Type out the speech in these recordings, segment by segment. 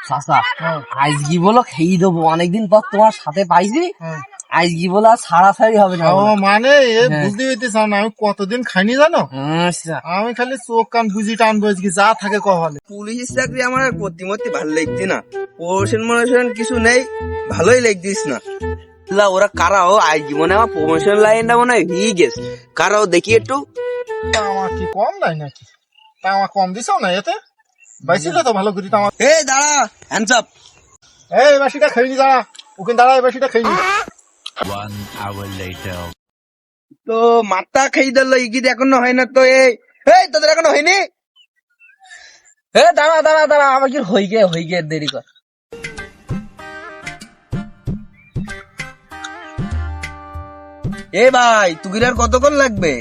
চাচা আজকে বলো খেয়ে দেবো, অনেকদিন পর তোমার সাথে পাইছি, আজকে বলো আর ছাড়াছাড়ি হবে না। ও মানে বুঝতে পেরেছিস না, আমি কতদিন খাইনি জানো, আমি খালি চোখ কান বুঝি টানবো আজকে যা থাকে কহলে। পুলিশের চাকরি আমার আর প্রতিমধ্যে ভালো লাগছে না, প্রমোশন মনোশন কিছু নেই, ভালোই লাগছিস না। ওরা কারাও আজকে মনে হয় আমার প্রমোশন লাইনটা মনে হয় হয়ে গেছে, কারাও দেখি একটু। আমার কি কম নাই নাকি? তা আমার কম দিছ না এতে? বাইছিল তো ভালো করি আমার। এই দাঁড়া, হ্যান্ডস আপ। এই বাসিটা খেয়ে দাঁড়া, ওখানে দাঁড়া, এই বাসিটা খেয়ে। 1 hour later. তো মাথা খেয়ে দিল ইগিদ এখনো হয় না তো? এই তোদের এখনো হয়নি? দাঁড়া দাঁড়া দাঁড়া, আমার কি হয়ে গে দেরি কর। এ ভাই তুই আর কতক্ষণ লাগবে?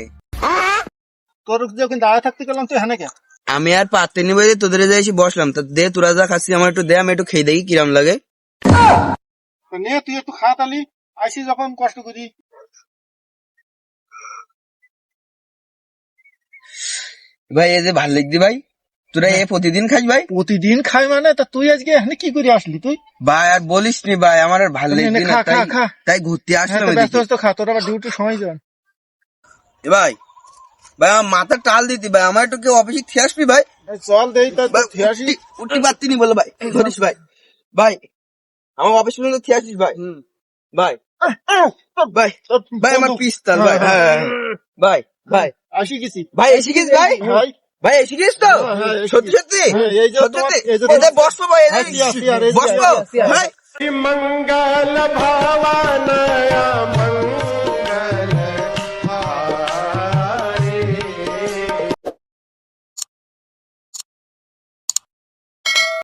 তোর যখন দাঁড়ায় থাকতে গেলাম তুই হ্যাঁ কে? আমি আর পাতে নিবে যে তোদের যাই এসে বসলাম, তা দে তোরা যা খাচ্ছি আমার একটু দে, আমি একটু খেয়ে দেখি কিরাম লাগে। নে তুই একটু খা তালি, আইসি যখন কষ্ট করি। ভাই এই যে ভাল লাগছে ভাই, তোরা এ প্রতিদিন খাস ভাই? প্রতিদিন খাই মানে? তা তুই আজকে এখানে কি করে আসলি তুই? ভাই আর বলিস নি ভাই, আমার আর ভাল লাগছে না, তাই ঘুরতে আসলাম। ব্যস্ত ব্যস্ত খা, তোর আবার ডিউটি সময় যান। ভাই ভাই আমার মাথা টাল দিতি ভাই, আমার একটু কেউ অফিসে খেয়ে আসবি ভাই? চল দেই আসি। উঠতে পারতি নি বলে ভাই, ধরিস ভাই, ভাই আমার অফিস পর্যন্ত খেয়ে আসিস ভাই। ভাই ভাই ভাই আমার পিস্তাল ভাই, ভাই ভাই আসি গেছি ভাই, এসে গেছিস ভাই? ভাই এসে গেছিস তো? সত্যি সত্যি সত্যি বসবো ভাই, বসবো ভাই। मंगल भावनया मंगल